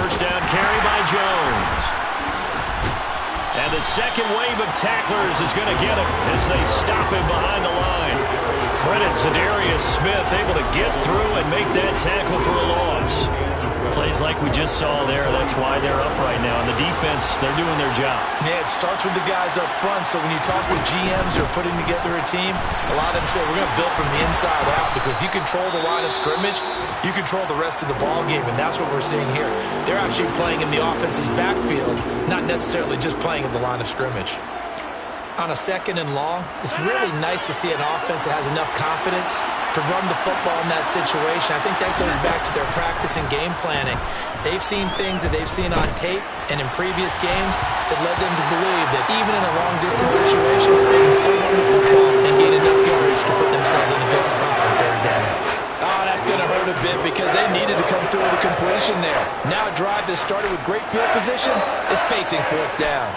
first down carry by Jones. And the second wave of tacklers is going to get him as they stop him behind the line. Credit to Darius Smith, able to get through and make that tackle for a loss. Plays like we just saw there, that's why they're up right now. And the defense, they're doing their job. Yeah, it starts with the guys up front. So when you talk with GMs who are putting together a team, a lot of them say we're going to build from the inside out, because if you control the line of scrimmage, you control the rest of the ball game, and that's what we're seeing here. They're actually playing in the offense's backfield, not necessarily just playing at the line of scrimmage. On a second and long, it's really nice to see an offense that has enough confidence to run the football in that situation. I think that goes back to their practice and game planning. They've seen things that they've seen on tape and in previous games that led them to believe that even in a long-distance situation, they can still run the football and gain enough yardage to put themselves in a good spot on third down. Oh, that's going to hurt a bit because they needed to come through with a completion there. Now a drive that started with great field position is facing fourth down.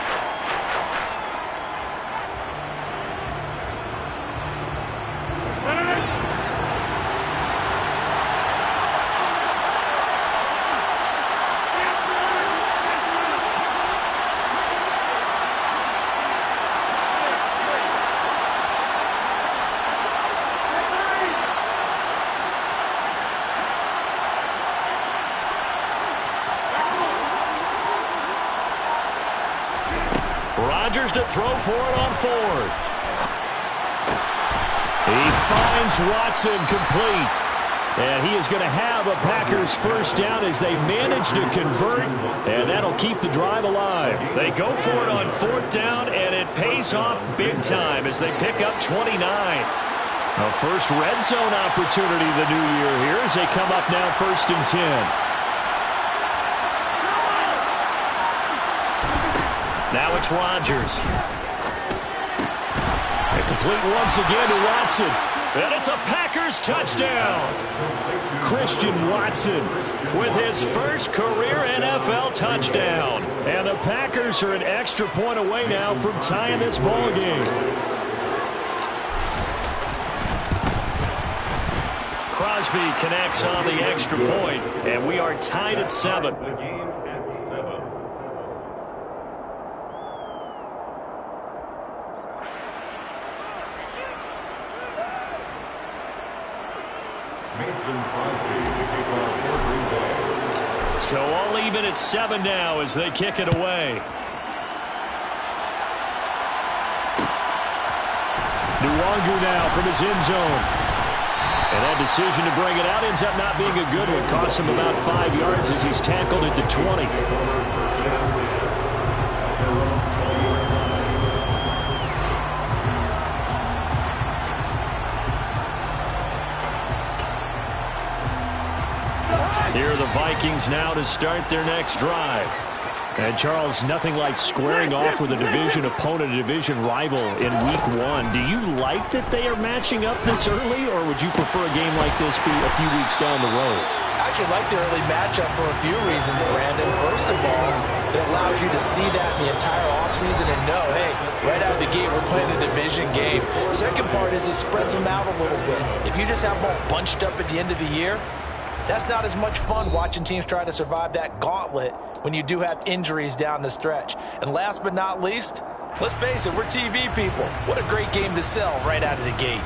Rodgers to throw for it on fourth. He finds Watson complete. And he is going to have a Packers first down as they manage to convert. And that'll keep the drive alive. They go for it on fourth down, and it pays off big time as they pick up 29. A first red zone opportunity the new year here as they come up now first and 10. Now it's Rodgers. And complete once again to Watson. And it's a Packers touchdown. Christian Watson with his first career NFL touchdown. And the Packers are an extra point away now from tying this ball game. Crosby connects on the extra point, and we are tied at 7. So all even at 7 now as they kick it away. Nwangu now from his end zone. And that decision to bring it out ends up not being a good one. Costs him about 5 yards as he's tackled at the 20. Here are the Vikings now to start their next drive. And, Charles, nothing like squaring off with a division opponent, a division rival in Week 1. Do you like that they are matching up this early, or would you prefer a game like this be a few weeks down the road? I actually like the early matchup for a few reasons, Brandon. First of all, it allows you to see that in the entire offseason and know, hey, right out of the gate, we're playing a division game. Second part is it spreads them out a little bit. If you just have them all bunched up at the end of the year, that's not as much fun watching teams try to survive that gauntlet when you do have injuries down the stretch. And last but not least, let's face it, we're TV people. What a great game to sell right out of the gate.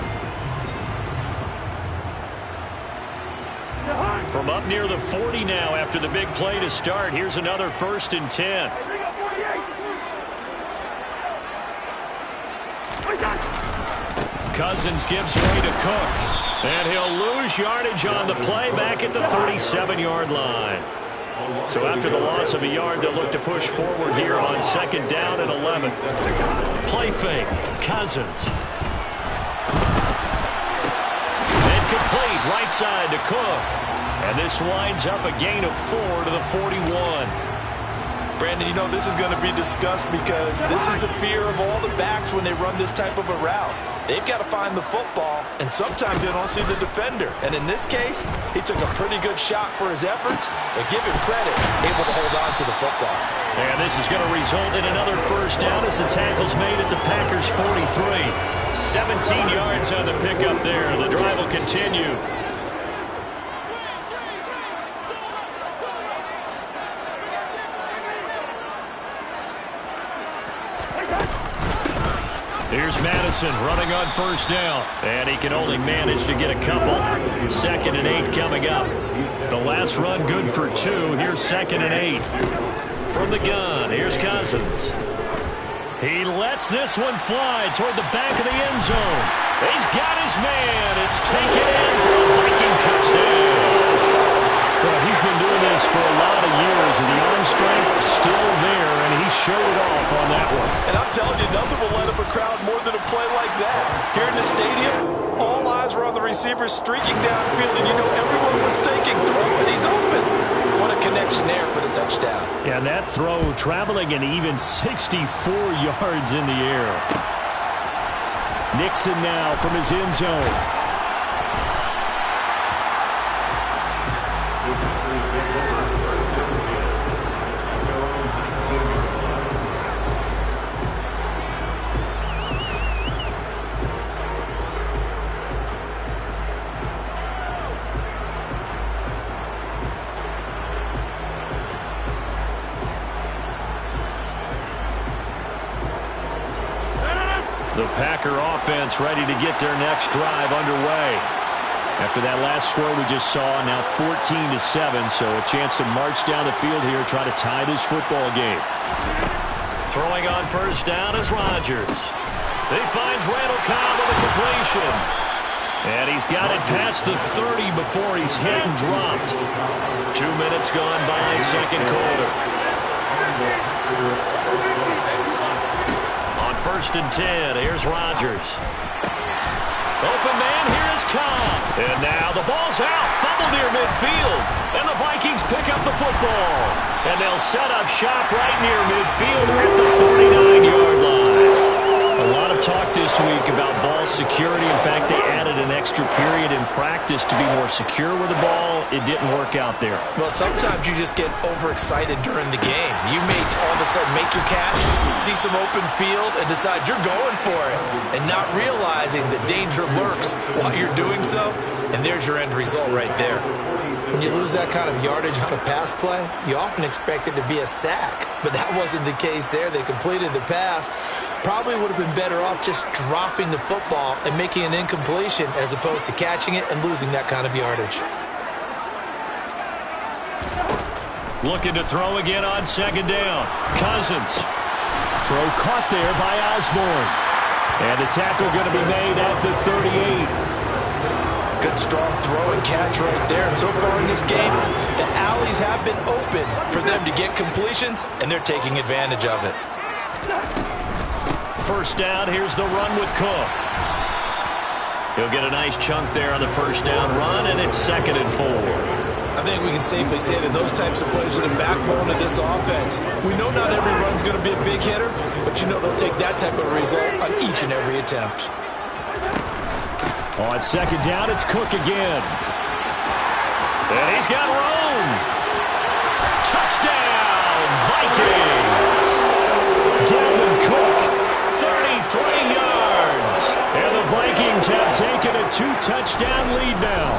From up near the 40 now after the big play to start, here's another first and 10. Cousins gives way to Cook. And he'll lose yardage on the play back at the 37-yard line. So after the loss of a yard, they'll look to push forward here on second down and 11. Play fake. Cousins. And complete right side to Cook. And this winds up a gain of 4 to the 41. Brandon, you know, this is going to be discussed because this is the fear of all the backs when they run this type of a route. They've got to find the football, and sometimes they don't see the defender. And in this case, he took a pretty good shot for his efforts, but give him credit, able to hold on to the football. And this is going to result in another first down as the tackle's made at the Packers' 43. 17 yards on the pickup there. The drive will continue. Here's Madison running on first down. And he can only manage to get a couple. 2nd and 8 coming up. The last run good for 2. Here's 2nd and 8. From the gun, here's Cousins. He lets this one fly toward the back of the end zone. He's got his man. It's taken in for a Viking touchdown. Well, he's been doing this for a lot of years, and the arm strength still there, and he showed it off on that one. And I'm telling you, nothing will light up a crowd more than a play like that. Here in the stadium, all eyes were on the receiver streaking downfield, and you know everyone was thinking, throw it, he's open. What a connection there for the touchdown. Yeah, that throw traveling an even 64 yards in the air. Nixon now from his end zone. The Packer offense ready to get their next drive underway. After that last score we just saw, now 14-7, so a chance to march down the field here, try to tie this football game. Throwing on first down is Rodgers. He finds Randall Cobb with a completion. And he's got it past the 30 before he's hit and dropped. 2 minutes gone by, second quarter. 1st and 10. Here's Rodgers. Open man, here is Cobb. And now the ball's out. Fumble near midfield. And the Vikings pick up the football. And they'll set up shop right near midfield at the 49-yard line. A lot of talk this week about ball security. In fact, they added an extra period in practice to be more secure with the ball. It didn't work out there. Well, sometimes you just get overexcited during the game. You may all of a sudden make your catch, see some open field, and decide you're going for it, and not realizing the danger lurks while you're doing so. And there's your end result right there. When you lose that kind of yardage on a pass play, you often expect it to be a sack. But that wasn't the case there. They completed the pass. Probably would have been better off just dropping the football and making an incompletion as opposed to catching it and losing that kind of yardage. Looking to throw again on 2nd down. Cousins. Throw caught there by Osborne. And the tackle going to be made at the 38. Good strong throw and catch right there. And so far in this game, the alleys have been open for them to get completions, and they're taking advantage of it. 1st down, here's the run with Cook. He'll get a nice chunk there on the 1st down run, and it's 2nd and 4. I think we can safely say that those types of plays are the backbone of this offense. We know not every run's going to be a big hitter, but you know they'll take that type of result on each and every attempt. On 2nd down, it's Cook again. And he's got room. Touchdown, Vikings. Dalvin Cook, 33 yards. And the Vikings have taken a 2-touchdown lead now.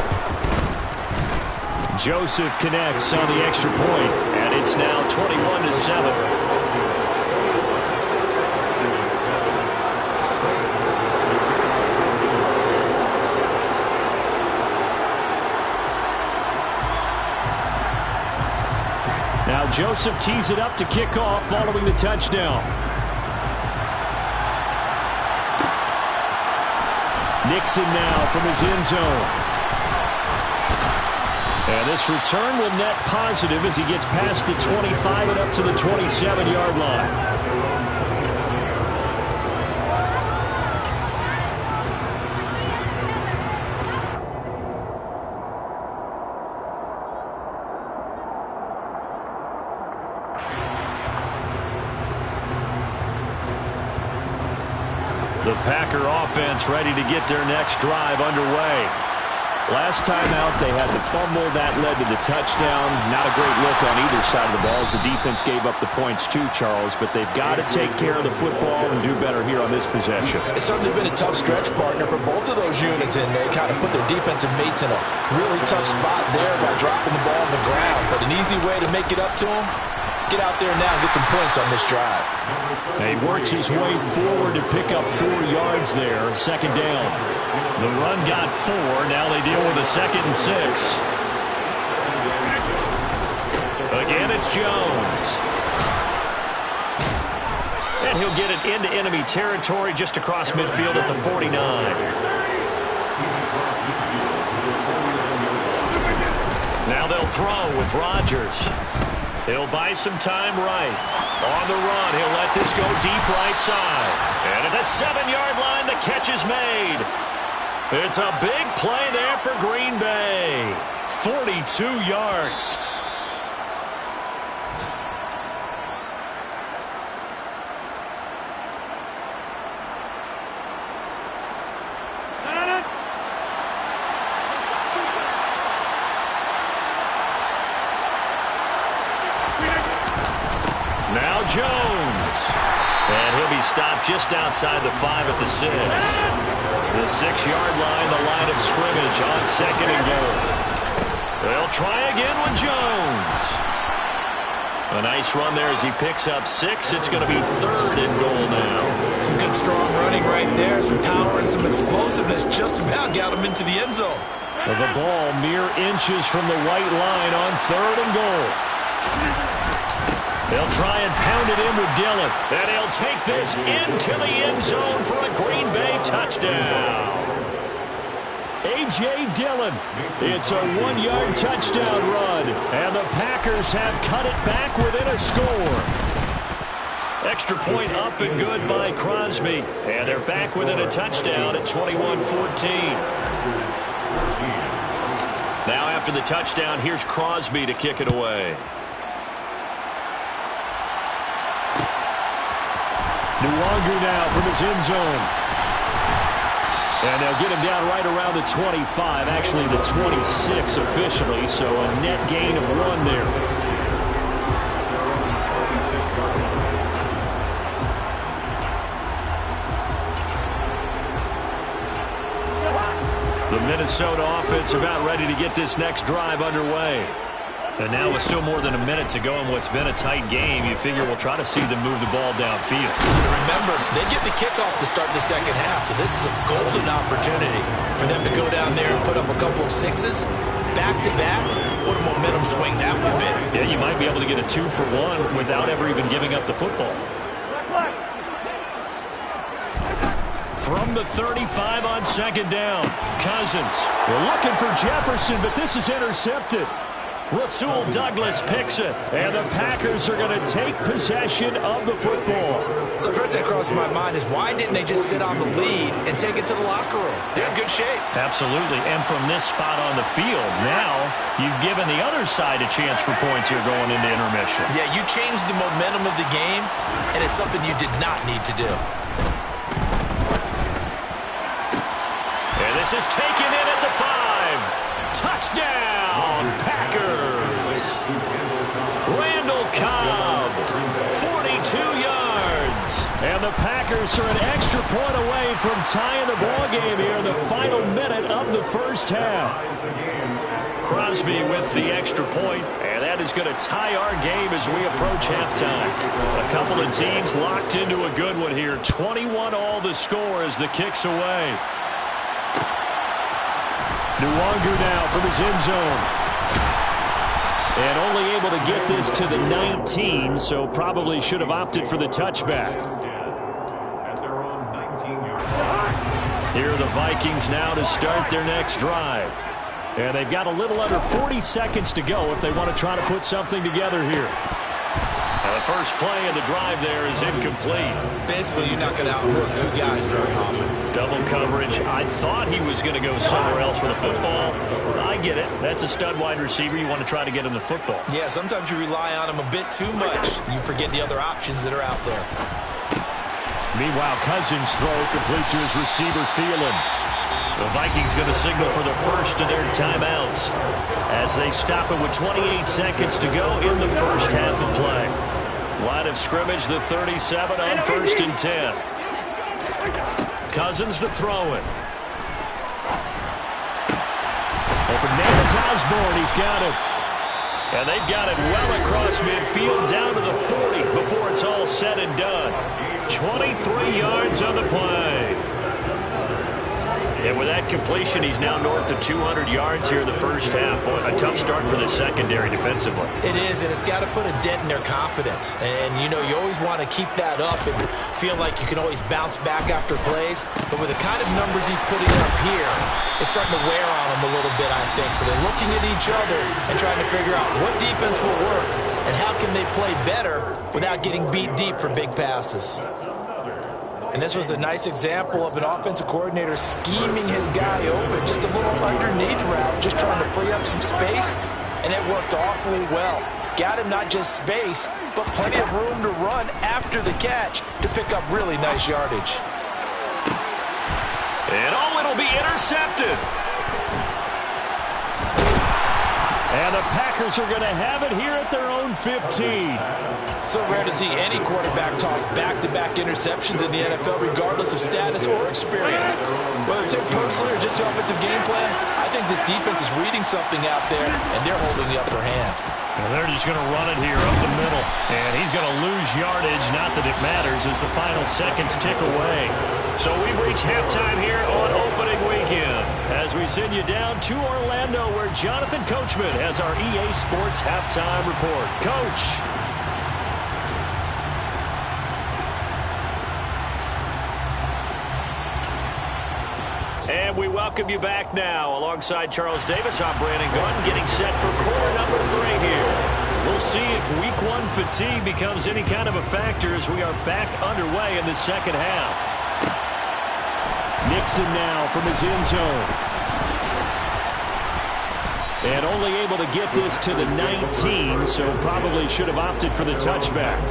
Joseph connects on the extra point, and it's now 21-7. Now Joseph tees it up to kick off following the touchdown. Nixon now from his end zone. And this return will net positive as he gets past the 25 and up to the 27-yard line. The Packer offense ready to get their next drive underway. Last time out, they had the fumble. That led to the touchdown. Not a great look on either side of the ball as the defense gave up the points too, Charles. But they've got to take care of the football and do better here on this possession. It's certainly been a tough stretch, partner, for both of those units, and they kind of put their defensive mates in a really tough spot there by dropping the ball on the ground. But an easy way to make it up to them, get out there now and get some points on this drive. He works his way forward to pick up 4 yards there. Second down. The run got 4. Now they deal with a 2nd and 6. Again, it's Jones. And he'll get it into enemy territory just across midfield at the 49. Now they'll throw with Rodgers. He'll buy some time right. On the run, he'll let this go deep right side. And at the 7-yard line, the catch is made. It's a big play there for Green Bay. 42 yards. Now Jones. And he'll be stopped just outside the 5 at the 6. The 6-yard line, the line of scrimmage on 2nd and goal. They'll try again with Jones. A nice run there as he picks up 6. It's going to be 3rd and goal now. Some good strong running right there. Some power and some explosiveness. Just about got him into the end zone. The ball mere inches from the white line on 3rd and goal. They'll try and pound it in with Dillon. And he'll take this into the end zone for a Green Bay touchdown. A.J. Dillon. It's a 1-yard touchdown run. And the Packers have cut it back within a score. Extra point up and good by Crosby. And they're back within a touchdown at 21-14. Now after the touchdown, here's Crosby to kick it away. Nwangu now from his end zone. And they'll get him down right around the 25, actually the 26 officially, so a net gain of 1 there. The Minnesota offense about ready to get this next drive underway. And now with still more than a minute to go in what's been a tight game, you figure we'll try to see them move the ball downfield. Remember, they get the kickoff to start the second half, so this is a golden opportunity for them to go down there and put up a couple of 6s. Back-to-back, what a momentum swing that would be. Yeah, you might be able to get a 2-for-1 without ever even giving up the football. From the 35 on 2nd down, Cousins. They're looking for Jefferson, but this is intercepted. Rasul Douglas picks it, and the Packers are going to take possession of the football. So the first thing that crosses my mind is why didn't they just sit on the lead and take it to the locker room? They're in good shape. Absolutely, and from this spot on the field, now you've given the other side a chance for points here going into intermission. Yeah, you changed the momentum of the game, and it's something you did not need to do. And this is taken in at the 5. Touchdown, Packers. Randall Cobb, 42 yards. And the Packers are an extra point away from tying the ball game here in the final minute of the first half. Crosby with the extra point, and that is going to tie our game as we approach halftime. A couple of teams locked into a good one here. 21 all the score as the kick's away. Nwangu now from his end zone. And only able to get this to the 19, so probably should have opted for the touchback. Here are the Vikings now to start their next drive. And they've got a little under 40 seconds to go if they want to try to put something together here. And the first play of the drive there is incomplete. Basically, you're not going to outwork 2 guys very often. Double coverage. I thought he was going to go somewhere else for the football. I get it. That's a stud wide receiver. You want to try to get him the football. Yeah, sometimes you rely on him a bit too much. You forget the other options that are out there. Meanwhile, Cousins' throw complete to his receiver, Thielen. The Vikings going to signal for the first of their timeouts as they stop it with 28 seconds to go in the first half of play. Line of scrimmage, the 37 on 1st and 10. Cousins to throw it. Open man is Osborne. He's got it. And they've got it well across midfield down to the 40 before it's all said and done. 23 yards on the play. And with that completion, he's now north of 200 yards here in the first half. Boy, a tough start for the secondary defensively. It is, and it's got to put a dent in their confidence. And, you know, you always want to keep that up and feel like you can always bounce back after plays. But with the kind of numbers he's putting up here, it's starting to wear on them a little bit, I think. So they're looking at each other and trying to figure out what defense will work and how can they play better without getting beat deep for big passes. And this was a nice example of an offensive coordinator scheming his guy open. Just a little underneath route, just trying to free up some space, and it worked awfully well. Got him not just space, but plenty of room to run after the catch to pick up really nice yardage. And it'll be intercepted. And the Packers are going to have it here at their own 15. So rare to see any quarterback toss back-to-back interceptions in the NFL, regardless of status or experience. Whether it's him personally or just the offensive game plan, I think this defense is reading something out there, and they're holding the upper hand. And they're just going to run it here up the middle. And he's going to lose yardage. Not that it matters as the final seconds tick away. So we've reached halftime here on opening weekend as we send you down to Orlando where Jonathan Coachman has our EA Sports halftime report. Coach. And we welcome you back now. Alongside Charles Davis, I'm Brandon Gunn, getting set for quarter number 3 here. We'll see if week 1 fatigue becomes any kind of a factor as we are back underway in the second half. Nixon now from his end zone. And only able to get this to the 19, so probably should have opted for the touchback.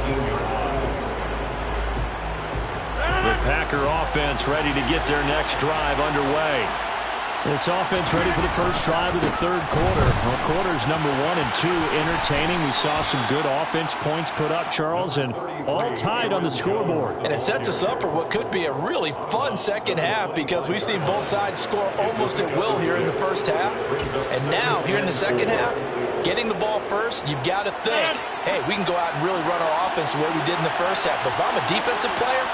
The Packer offense ready to get their next drive underway. This offense ready for the first drive of the third quarter. Well, quarters number 1 and 2 entertaining. We saw some good offense points put up, Charles, and all tied on the scoreboard. And it sets us up for what could be a really fun second half because we've seen both sides score almost at will here in the first half. And now, here in the second half, getting the ball first, you've got to think, hey, we can go out and really run our offense the way we did in the first half. But if I'm a defensive player,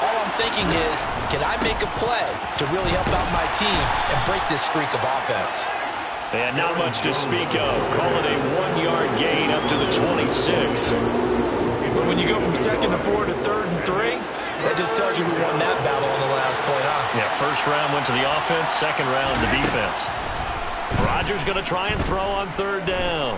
all I'm thinking is, can I make a play to really help out my team and break this streak of offense? And not much to speak of. Call it a 1-yard gain up to the 26. But when you go from 2nd to 4 to 3rd and 3, that just tells you who won that battle on the last play, huh? Yeah, first round went to the offense, second round the defense. Rodgers going to try and throw on 3rd down.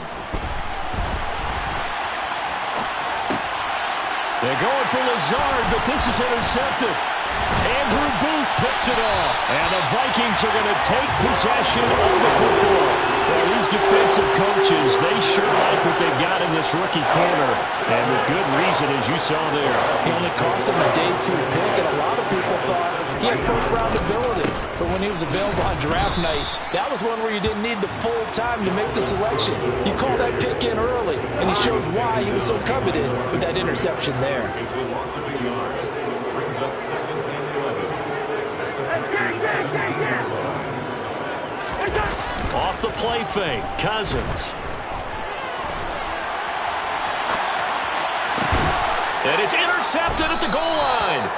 They're going for Lazard, but this is intercepted. Andrew Booth picks it off. And the Vikings are going to take possession of the football. Well, these defensive coaches, they sure like what they've got in this rookie corner. And with good reason, as you saw there. He only cost him a day 2 pick, and a lot of people thought he had first-round ability. But when he was available on draft night, that was one where you didn't need the full time to make the selection. You call that pick in early, and he shows why he was so coveted with that interception there. Off the play fake, Cousins. And it's intercepted at the goal line.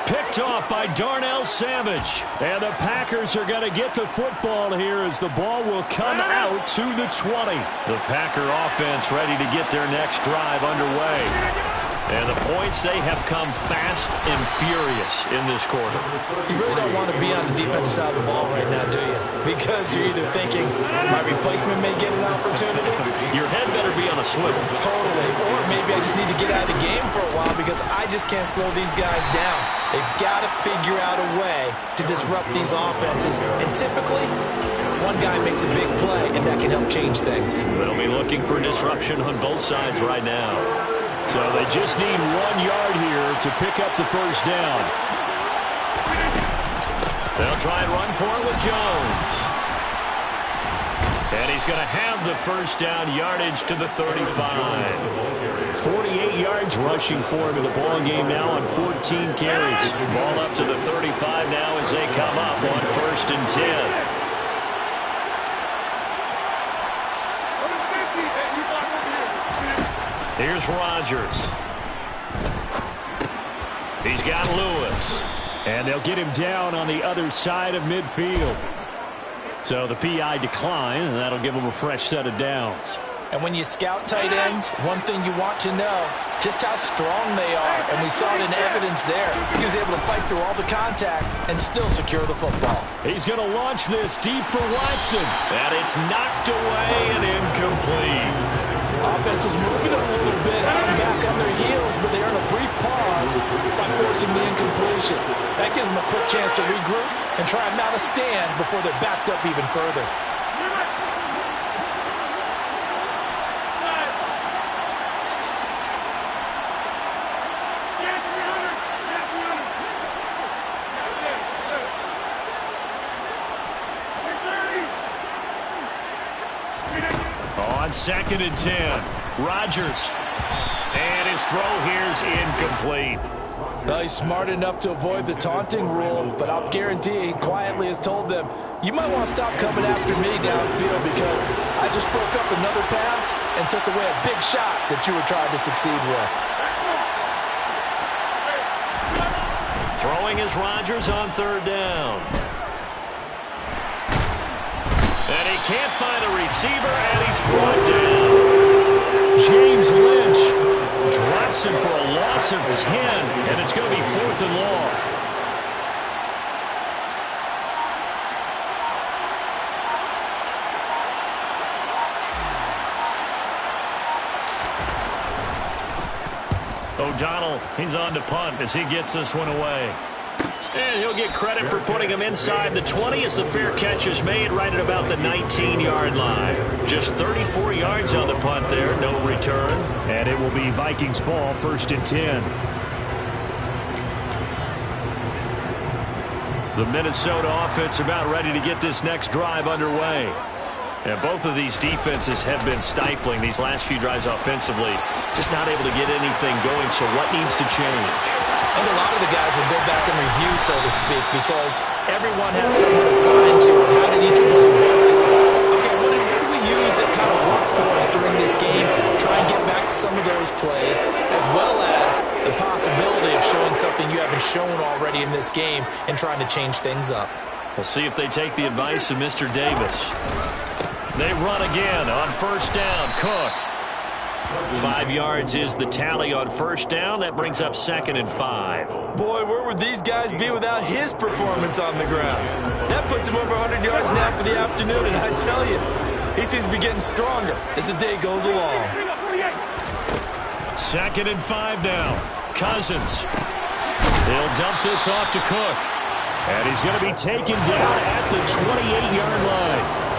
Picked off by Darnell Savage. And the Packers are going to get the football here as the ball will come out to the 20. The Packer offense ready to get their next drive underway. And the points, they have come fast and furious in this quarter. You really don't want to be on the defensive side of the ball right now, do you? Because you're either thinking, my replacement may get an opportunity. Your head better be on a swivel. Totally. Or maybe I just need to get out of the game for a while because I just can't slow these guys down. They've got to figure out a way to disrupt these offenses. And typically, one guy makes a big play, and that can help change things. They'll be looking for disruption on both sides right now. So they just need 1 yard here to pick up the first down. They'll try and run for it with Jones. And he's going to have the first down, yardage to the 35. 48 yards rushing for him in the ball game now on 14 carries. Ball up to the 35 now as they come up on 1st and 10. Here's Rodgers. He's got Lewis. And they'll get him down on the other side of midfield. So the PI decline, and that'll give him a fresh set of downs. And when you scout tight ends, one thing you want to know, just how strong they are. And we saw it in evidence there. He was able to fight through all the contact and still secure the football. He's going to launch this deep for Watson. And it's knocked away and incomplete. Offense was moving a little bit, having back on their heels, but they earned a brief pause by forcing the incompletion. That gives them a quick chance to regroup and try and mount a stand before they're backed up even further. On 2nd and 10, Rodgers. And his throw here's incomplete. Well, he's smart enough to avoid the taunting rule, but I'll guarantee he quietly has told them, you might want to stop coming after me downfield because I just broke up another pass and took away a big shot that you were trying to succeed with. Throwing is Rodgers on 3rd down. And he can't find a receiver, and he's brought down. James Lynch drops him for a loss of 10, and it's going to be 4th and long. O'Donnell, he's on to punt as he gets this one away. And he'll get credit for putting him inside the 20 as the fair catch is made right at about the 19-yard line. Just 34 yards on the punt there, no return. And it will be Vikings ball, 1st and 10. The Minnesota offense about ready to get this next drive underway. And both of these defenses have been stifling these last few drives offensively. Just not able to get anything going, so what needs to change? I think a lot of the guys will go back and review, so to speak, because everyone has someone assigned to how did each play work. Okay, what do we use that kind of worked for us during this game? Try and get back to some of those plays, as well as the possibility of showing something you haven't shown already in this game and trying to change things up. We'll see if they take the advice of Mr. Davis. They run again on 1st down. Cook. 5 yards is the tally on 1st down. That brings up 2nd and 5. Boy, where would these guys be without his performance on the ground? That puts him over 100 yards now for the afternoon, and I tell you, he seems to be getting stronger as the day goes along. 2nd and 5 now. Cousins. He'll dump this off to Cook. And he's going to be taken down at the 28-yard line.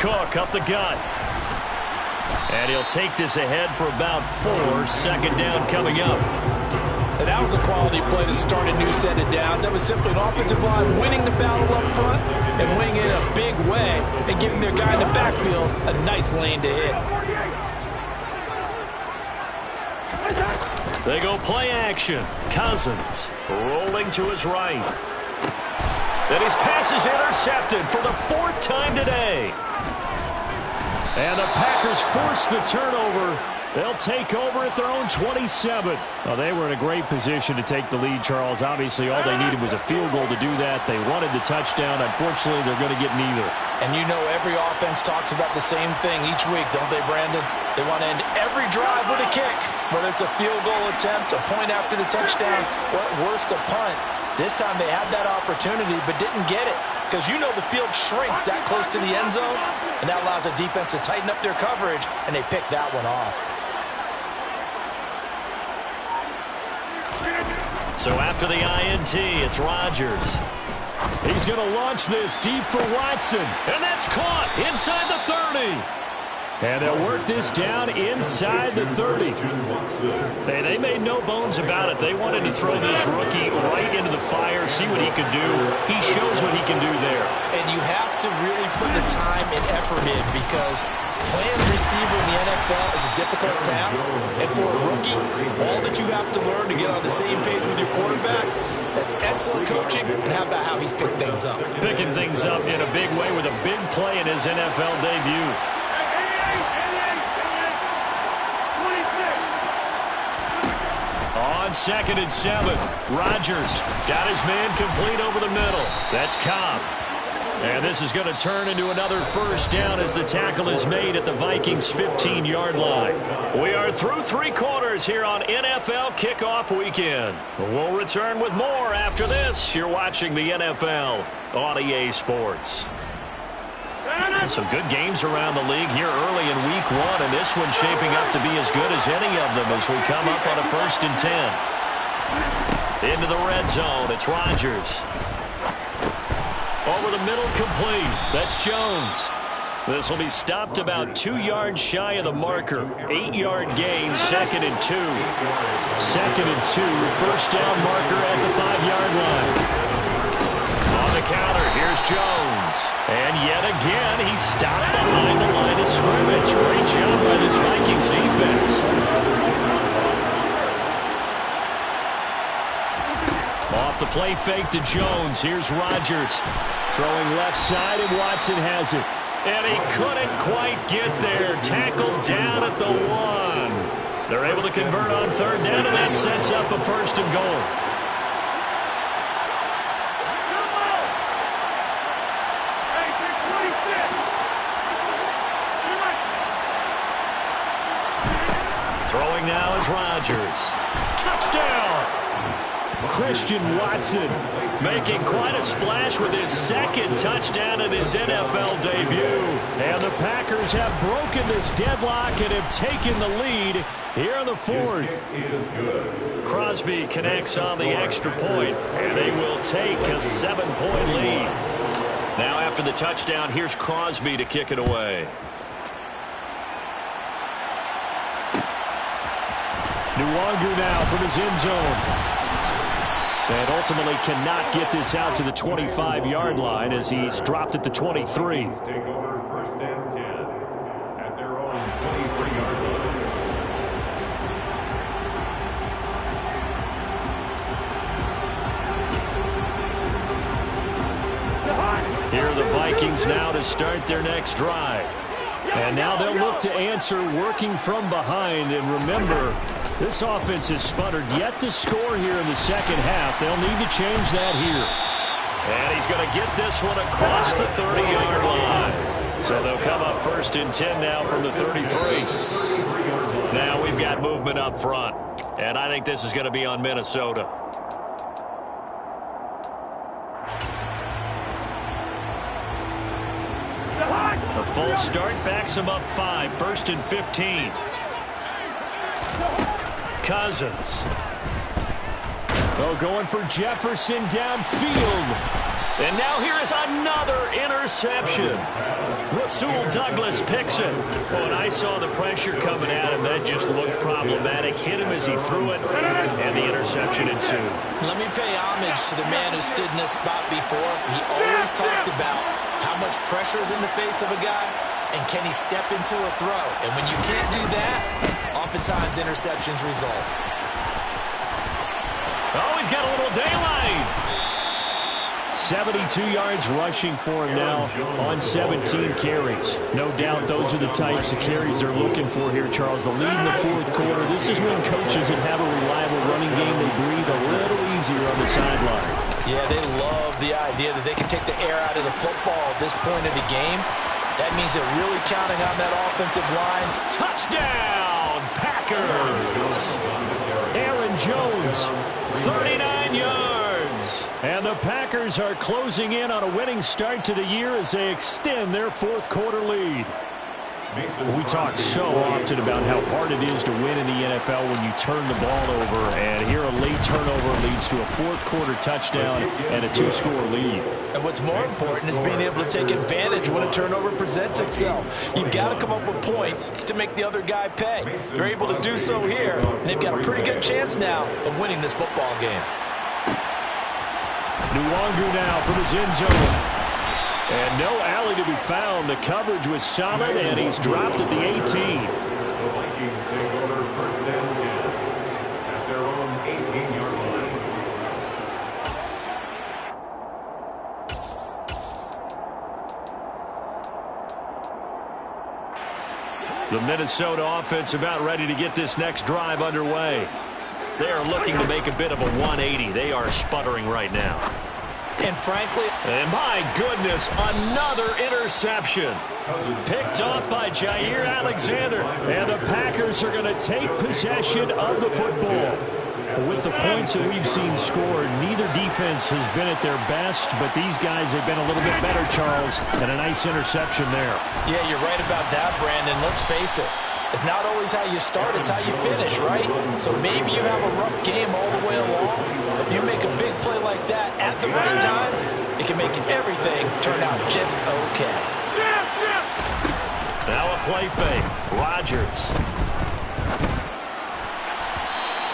Cook up the gut. And he'll take this ahead for about 4. 2nd down coming up. And that was a quality play to start a new set of downs. That was simply an offensive line winning the battle up front and winning it in a big way and giving their guy in the backfield a nice lane to hit. They go play action. Cousins rolling to his right. Then his pass is intercepted for the 4th time today. And the Packers force the turnover. They'll take over at their own 27. Well, they were in a great position to take the lead, Charles. Obviously, all they needed was a field goal to do that. They wanted the touchdown. Unfortunately, they're going to get neither. And you know every offense talks about the same thing each week, don't they, Brandon? They want to end every drive with a kick, whether it's a field goal attempt, a point after the touchdown, or at worst, a punt. This time they had that opportunity but didn't get it because you know the field shrinks that close to the end zone, and that allows the defense to tighten up their coverage, and they picked that one off. So after the INT, it's Rodgers. He's going to launch this deep for Watson, and that's caught inside the 30. And they'll work this down inside the 30. They made no bones about it. They wanted to throw this rookie right into the fire, see what he could do. He shows what he can do there. And you have to really put the time and effort for him because playing receiver in the NFL is a difficult task. And for a rookie, all that you have to learn to get on the same page with your quarterback, that's excellent coaching. And how about how he's picked things up? Picking things up in a big way with a big play in his NFL debut. On 2nd and 7, Rodgers got his man complete over the middle. That's Cobb. And this is going to turn into another first down as the tackle is made at the Vikings' 15-yard line. We are through 3 quarters here on NFL Kickoff Weekend. We'll return with more after this. You're watching the NFL on EA Sports. Some good games around the league here early in week 1, and this one's shaping up to be as good as any of them as we come up on a 1st and 10. Into the red zone, it's Rodgers. Over the middle, complete. That's Jones. This will be stopped about 2 yards shy of the marker. 8-yard gain, 2nd and 2. 2nd and 2, first down marker at the 5-yard line. On the counter, here's Jones. And yet again, he's stopped behind the line of scrimmage. Great job by this Vikings defense. Off the play fake to Jones. Here's Rodgers. Throwing left side, and Watson has it. And he couldn't quite get there. Tackled down at the 1. They're able to convert on 3rd down, and that sets up a 1st and goal. Throwing now is Rodgers. Touchdown! Christian Watson making quite a splash with his 2nd touchdown in his NFL debut. And the Packers have broken this deadlock and have taken the lead here in the 4th. Crosby connects on the extra point, and they will take a 7-point lead. Now after the touchdown, here's Crosby to kick it away. Nwangu now from his end zone. And ultimately cannot get this out to the 25-yard line as he's dropped at the 23. Take over 1st and 10 at their own 23-yard line. Here are the Vikings now to start their next drive. And now they'll look to answer working from behind. And remember, this offense has sputtered yet to score here in the 2nd half. They'll need to change that here. And he's going to get this one across the 30-yard line. So they'll come up 1st and 10 now from the 33. Now we've got movement up front. And I think this is going to be on Minnesota. A full start backs him up 5, 1st and 15. Cousins. Oh, going for Jefferson downfield. And now here is another interception. Rasul Douglas picks it. Oh, and I saw the pressure coming at him. That just looked problematic. Hit him as he threw it, and the interception ensued. Let me pay homage to the man who stood in this spot before. He always talked about how much pressure is in the face of a guy, and can he step into a throw. And when you can't do that, oftentimes interceptions result. Oh, he's got a little daylight. 72 yards rushing for him now on 17 carries. No doubt those are the types of carries they're looking for here, Charles. The lead in the 4th quarter. This is when coaches that have a reliable running game, they breathe a little easier on the sideline. Yeah, they love the idea that they can take the air out of the football at this point of the game. That means they're really counting on that offensive line. Touchdown, Packers! Aaron Jones, 39 yards. And the Packers are closing in on a winning start to the year as they extend their 4th quarter lead. We talk so often about how hard it is to win in the NFL when you turn the ball over. And here a late turnover leads to a 4th quarter touchdown and a 2-score lead. And what's more important is being able to take advantage when a turnover presents itself. You've got to come up with points to make the other guy pay. They're able to do so here, and they've got a pretty good chance now of winning this football game. Nwangu now from his end zone. And no alley to be found. The coverage was solid, and he's dropped at the 18. The Vikings take over first and 10 at their own 18-yard line. The Minnesota offense about ready to get this next drive underway. They are looking to make a bit of a 180. They are sputtering right now. And frankly, and my goodness, another interception. Picked off by Jair Alexander. And the Packers are going to take possession of the football. With the points that we've seen scored, neither defense has been at their best, but these guys have been a little bit better, Charles, and a nice interception there. yeah, you're right about that, Brandon. Let's face it. It's not always how you start, it's how you finish, right? So maybe you have a rough game all the way along. If you make a big play like that at the right time, it can make everything turn out just okay. Now a play fake. Rodgers.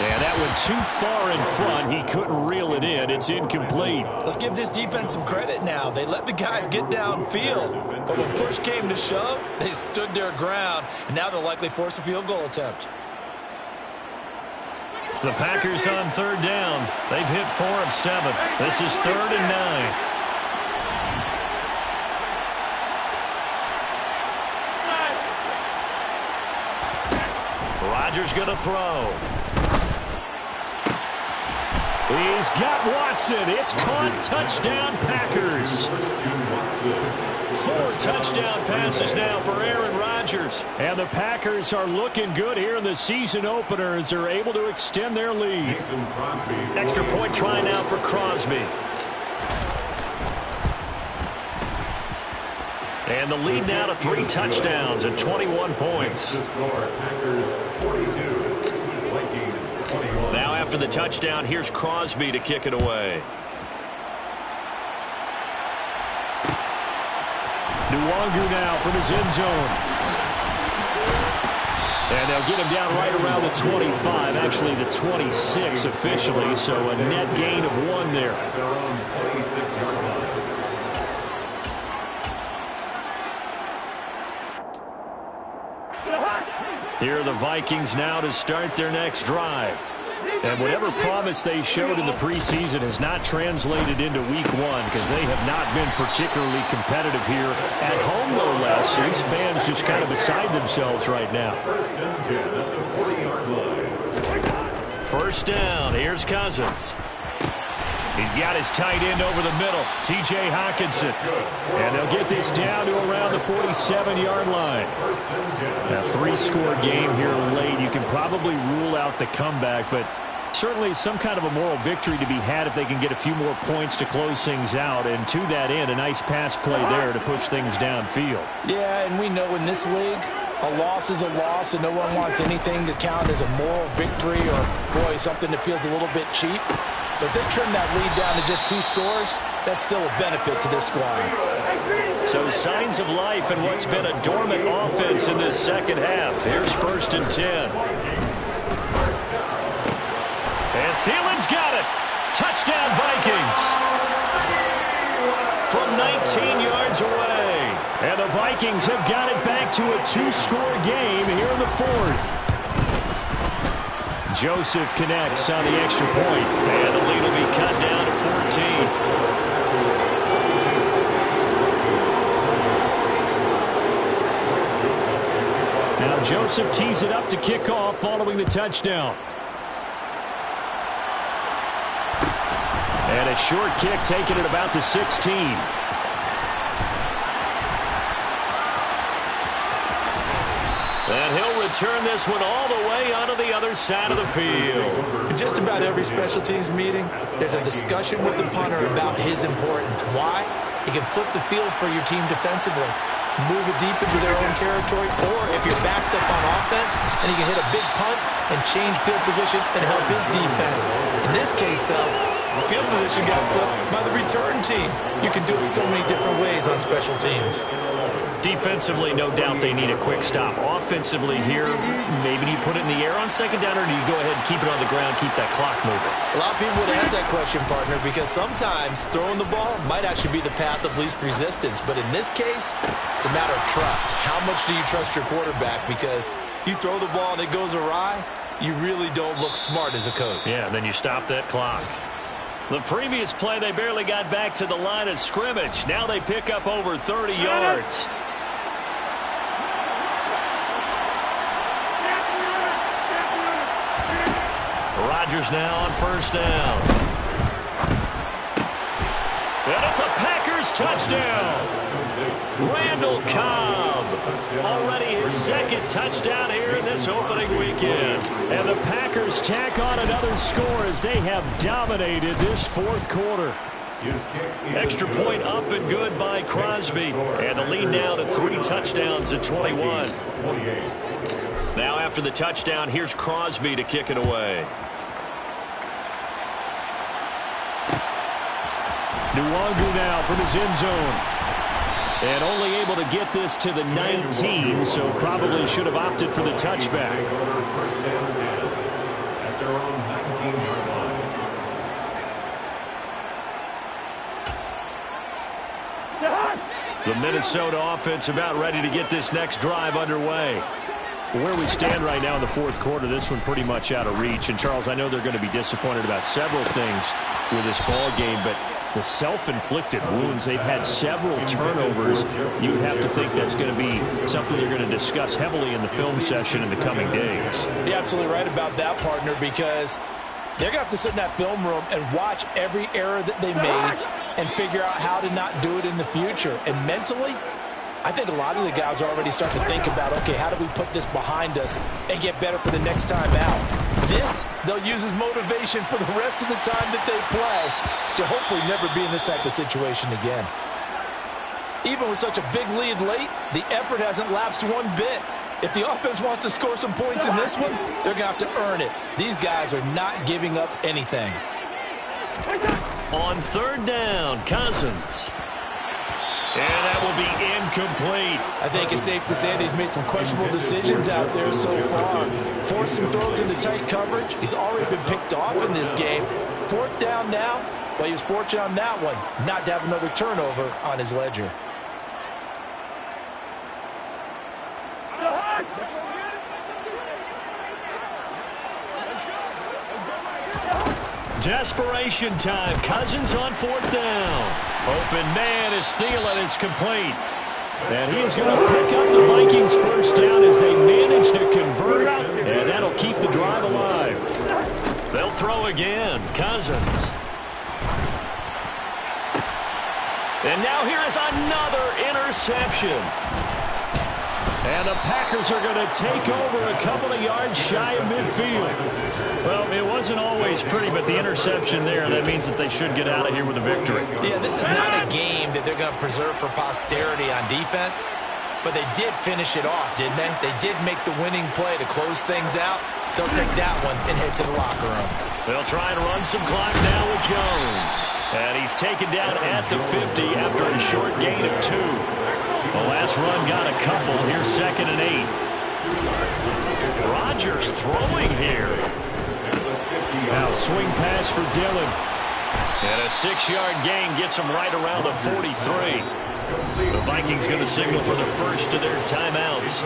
And that went too far in front. He couldn't reel it in. It's incomplete. Let's give this defense some credit now. They let the guys get downfield. But when push came to shove, they stood their ground. And now they'll likely force a field goal attempt. The Packers on third down. They've hit 4 of 7. This is 3rd and 9. Rodgers going to throw. He's got Watson. It's caught. Touchdown, Packers. 4 touchdown passes now for Aaron Rodgers. And the Packers are looking good here in the season opener as they're able to extend their lead. Extra point try now for Crosby. And the lead now to 3 touchdowns and 21 points. Now after the touchdown, here's Crosby to kick it away. Nwangu now from his end zone. And they'll get him down right around the 25, actually the 26 officially, so a net gain of 1 there. Here are the Vikings now to start their next drive. And whatever promise they showed in the preseason has not translated into week 1 because they have not been particularly competitive here at home, no less. These fans just kind of beside themselves right now. First down. Here's Cousins. He's got his tight end over the middle, T.J. Hockenson. And they'll get this down to around the 47-yard line. A 3-score game here late. You can probably rule out the comeback, but certainly some kind of a moral victory to be had if they can get a few more points to close things out. And to that end, a nice pass play there to push things downfield. Yeah, and we know in this league, a loss is a loss, and no one wants anything to count as a moral victory or, boy, something that feels a little bit cheap. But if they trim that lead down to just 2 scores, that's still a benefit to this squad. So signs of life in what's been a dormant offense in this second half. Here's 1st and 10. And Thielen's got it. Touchdown, Vikings. From 19 yards away. And the Vikings have got it back to a 2-score game here in the 4th. Joseph connects on the extra point, and the lead will be cut down to 14. Now Joseph tees it up to kick off following the touchdown. And a short kick taken at about the 16. And he'll return this one all the way onto the other side of the field. In just about every special teams meeting, there's a discussion with the punter about his importance. Why? He can flip the field for your team defensively, move it deep into their own territory, or if you're backed up on offense, and he can hit a big punt and change field position and help his defense. In this case, though, The field position got flipped by the return team. You can do it so many different ways on special teams. Defensively, no doubt they need a quick stop. Offensively here, maybe do you put it in the air on second down, or do you go ahead and keep it on the ground, keep that clock moving? A lot of people would ask that question, partner, because sometimes throwing the ball might actually be the path of least resistance. But in this case, it's a matter of trust. How much do you trust your quarterback? Because you throw the ball and it goes awry, you really don't look smart as a coach. Yeah, and then you stop that clock. The previous play, they barely got back to the line of scrimmage. Now they pick up over 30 yards. Rodgers now on first down. And it's a Packers touchdown. Randall Cobb, already his second touchdown here in this opening weekend. And the Packers tack on another score as they have dominated this fourth quarter. Extra point up and good by Crosby. And the lead now to 3 touchdowns at 21. Now after the touchdown, here's Crosby to kick it away. Nwangu now from his end zone. And only able to get this to the 19, so probably should have opted for the touchback. First down 10 at their own 19-yard line. The Minnesota offense about ready to get this next drive underway. Where we stand right now in the fourth quarter, this one pretty much out of reach. And, Charles, I know they're going to be disappointed about several things with this ball game, but the self-inflicted wounds, they've had several turnovers. You would have to think that's going to be something they're going to discuss heavily in the film session in the coming days. You're absolutely right about that, partner, because they're going to have to sit in that film room and watch every error that they made and figure out how to not do it in the future. And mentally, I think a lot of the guys are already starting to think about, okay, how do we put this behind us and get better for the next time out? This, they'll use as motivation for the rest of the time that they play to hopefully never be in this type of situation again. Even with such a big lead late, the effort hasn't lapsed one bit. If the offense wants to score some points in this one, they're going to have to earn it. These guys are not giving up anything. On third down, Cousins. And that will be incomplete. I think it's safe to say that he's made some questionable decisions out there so far. Forced some throws into tight coverage. He's already been picked off in this game. Fourth down now, but he was fortunate on that one not to have another turnover on his ledger. Desperation time. Cousins on fourth down. Open man is Thielen. It's complete. And he is going to pick up the Vikings first down as they manage to convert. And that'll keep the drive alive. They'll throw again. Cousins. And now here is another interception. And the Packers are going to take over a couple of yards shy of midfield. Well, it wasn't always pretty, but the interception there, that means that they should get out of here with a victory. Yeah, this is not a game that they're going to preserve for posterity on defense, but they did finish it off, didn't they? They did make the winning play to close things out. They'll take that one and head to the locker room. They'll try and run some clock now with Jones. And he's taken down at the 50 after a short gain of 2. The last run got a couple. Here's 2nd and 8. Rodgers throwing here. Now swing pass for Dillon. And a 6-yard gain gets him right around the 43. The Vikings going to signal for the first of their timeouts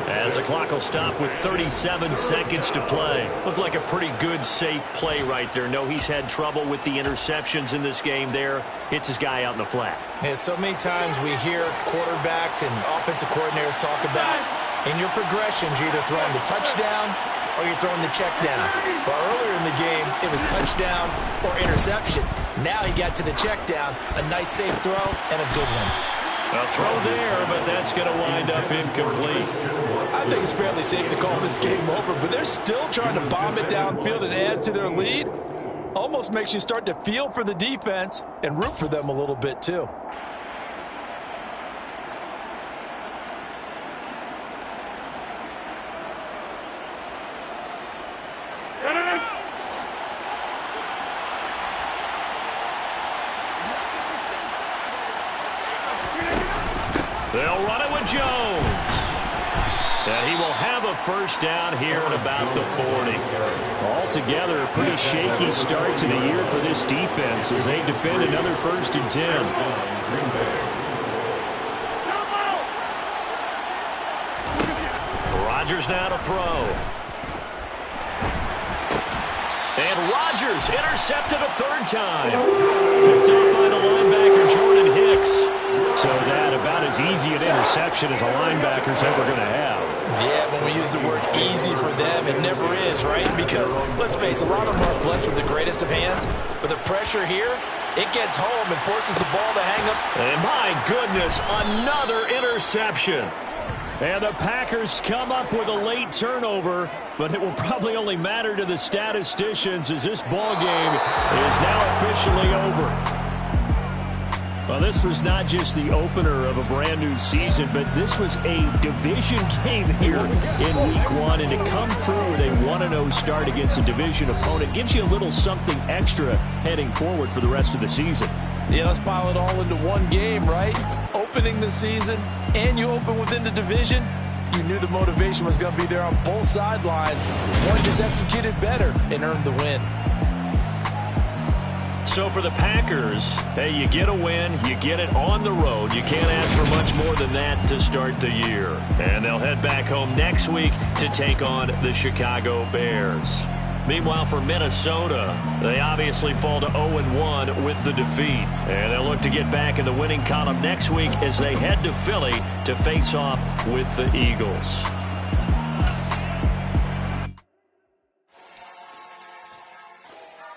as the clock will stop with 37 seconds to play. Looked like a pretty good, safe play right there. No, he's had trouble with the interceptions in this game there. Hits his guy out in the flat. Yeah, so many times we hear quarterbacks and offensive coordinators talk about in your progressions, you're either throwing the touchdown or you're throwing the check down. But earlier in the game, it was touchdown or interception. Now he got to the check down, a nice safe throw, and a good one. A throw there, but that's going to wind up incomplete. I think it's fairly safe to call this game over, but they're still trying to bomb it downfield and add to their lead. Almost makes you start to feel for the defense and root for them a little bit, too. They'll run it with Jones. And he will have a first down here at about the 40. Altogether, a pretty shaky start to the year for this defense as they defend another 1st and 10. Rodgers now to throw. And Rodgers intercepted a 3rd time. Picked up by the linebacker, Jordan Hicks. So that about as easy an interception as a linebacker's ever going to have. Yeah, when we use the word easy for them, it never is, right? Because, let's face it, a lot of them are blessed with the greatest of hands. But the pressure here, it gets home and forces the ball to hang up. And my goodness, another interception. And the Packers come up with a late turnover, but it will probably only matter to the statisticians as this ball game is now officially over. Well, this was not just the opener of a brand new season, but this was a division game here in Week 1. And to come through with a 1-0 start against a division opponent gives you a little something extra heading forward for the rest of the season. Yeah, let's pile it all into one game, right? Opening the season, and you open within the division. You knew the motivation was going to be there on both sidelines. One just executed better and earned the win. So for the Packers, hey, you get a win, you get it on the road. You can't ask for much more than that to start the year. And they'll head back home next week to take on the Chicago Bears. Meanwhile, for Minnesota, they obviously fall to 0-1 with the defeat. And they'll look to get back in the winning column next week as they head to Philly to face off with the Eagles.